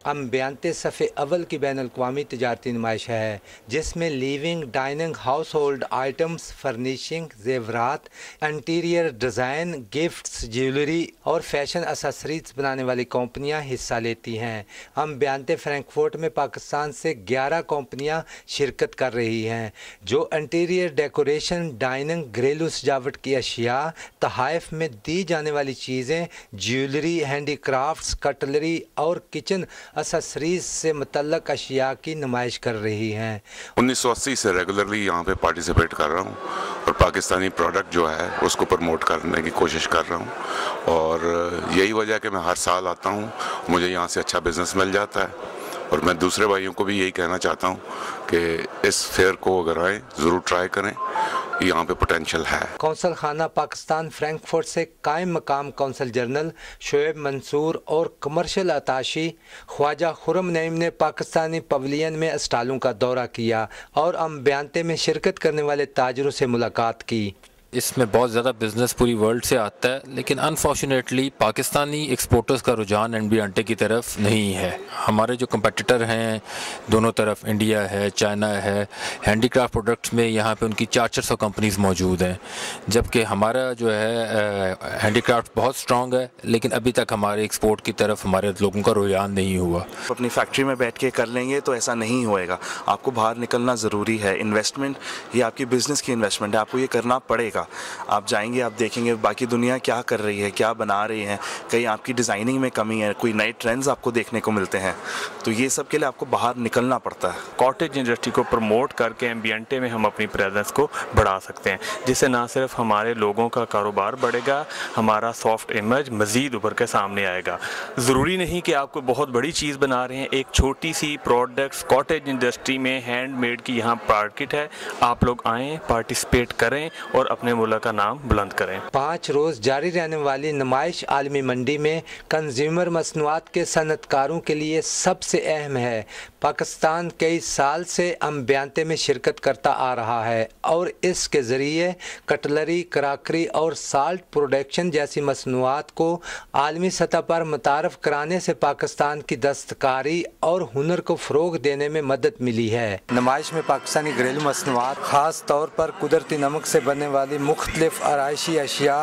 अम्बियांते सफ़े अव्वल की बैन अल-अक़वामी तिजारती नुमाइश है, जिसमें living, dining, house hold items, furnishing, जेवरात, इंटीरियर डिज़ाइन, गिफ्ट्स, ज्वेलरी और फैशन एसेसरीज बनाने वाली कंपनियां हिस्सा लेती हैं। अम्बियांते फ्रैंकफर्ट में पाकिस्तान से 11 कंपनियां शिरकत कर रही हैं, जो इंटीरियर डेकोरेशन, डाइनिंग, घरेलू सजावट की अशिया, तहाइफ में दी जाने वाली चीज़ें, ज्वेलरी, हैंडी क्राफ्ट्स, कटलरी और किचन एसेसरीज से मुतल्लक अशिया की नुमाइश कर रही हैं। 1980 से रेगुलरली यहाँ पे पार्टिसिपेट कर रहा हूँ और पाकिस्तानी प्रोडक्ट जो है उसको प्रमोट करने की कोशिश कर रहा हूँ, और यही वजह है कि मैं हर साल आता हूँ, मुझे यहाँ से अच्छा बिजनेस मिल जाता है। और मैं दूसरे भाइयों को भी यही कहना चाहता हूँ कि इस फेयर को अगर आएँ ज़रूर ट्राई करें, यहाँ पे पोटेंशियल है। कौंसल खाना पाकिस्तान फ्रैंकफर्ट से कायम मकाम कौंसल जनरल शोएब मंसूर और कमर्शियल अताशी ख्वाजा खुरम नईम ने पाकिस्तानी पवेलियन में स्टॉलों का दौरा किया और अम्बियांते में शिरकत करने वाले ताजरों से मुलाकात की। इसमें बहुत ज़्यादा बिज़नेस पूरी वर्ल्ड से आता है, लेकिन अनफॉर्चुनेटली पाकिस्तानी एक्सपोर्टर्स का रुझान अम्बियांते की तरफ नहीं है। हमारे जो कंपटीटर हैं दोनों तरफ, इंडिया है, चाइना है, हैंडीक्राफ्ट प्रोडक्ट्स में यहाँ पे उनकी 400 कंपनीज़ मौजूद हैं, जबकि हमारा जो है हैंडीक्राफ्ट बहुत स्ट्रॉन्ग है, लेकिन अभी तक हमारे एक्सपोर्ट की तरफ हमारे लोगों का रुझान नहीं हुआ। अपनी फैक्ट्री में बैठ के कर लेंगे तो ऐसा नहीं होएगा, आपको बाहर निकलना ज़रूरी है। इन्वेस्टमेंट ये आपकी बिज़नेस की इन्वेस्टमेंट है, आपको ये करना पड़ेगा। आप जाएंगे, आप देखेंगे बाकी दुनिया क्या कर रही है, क्या बना रही है, कहीं आपकी डिज़ाइनिंग में कमी है, कोई नए ट्रेंड्स आपको देखने को मिलते हैं, तो ये सब के लिए आपको बाहर निकलना पड़ता है। कॉटेज इंडस्ट्री को प्रमोट करके अम्बियांते में हम अपनी प्रेजेंस को बढ़ा सकते हैं, जिससे ना सिर्फ हमारे लोगों का कारोबार बढ़ेगा, हमारा सॉफ्ट इमेज मज़ीद उभर के सामने आएगा। ज़रूरी नहीं कि आपको बहुत बड़ी चीज़ बना रहे हैं, एक छोटी सी प्रोडक्ट्स कॉटेज इंडस्ट्री में हैंडमेड की यहाँ मार्केट है, आप लोग आएँ, पार्टिसिपेट करें और अपने मुल्क का नाम बुलंद करें। 5 रोज़ जारी रहने वाली नुमाइश आलमी मंडी में कंज्यूमर मसनूआत के सनतकारों के लिए सबसे अहम है। पाकिस्तान कई साल से अम्बियांते में शिरकत करता आ रहा है और इसके ज़रिए कटलरी, कराकरी और साल्ट प्रोडक्शन जैसी मसनूआत को आलमी सतह पर मुतारफ़ कराने से पाकिस्तान की दस्तकारी और हुनर को फ़रोग़ देने में मदद मिली है। नुमाइश में पाकिस्तानी घरेलू मसनूआत, ख़ास तौर पर कुदरती नमक से बनने वाली मुख्तलिफ आराइशी अशिया,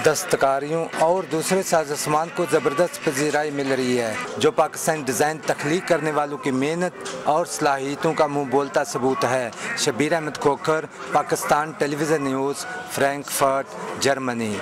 दस्तकारियों और दूसरे साज़-ओ-सामान को ज़बरदस्त पजीराई मिल रही है, जो पाकिस्तानी डिज़ाइन तख्लीक करने वालों की मेहनत और सलाहियतों का मुँह बोलता सबूत है। Shabbir Ahmed Khokhar, Pakistan television news, Frankfurt, Germany.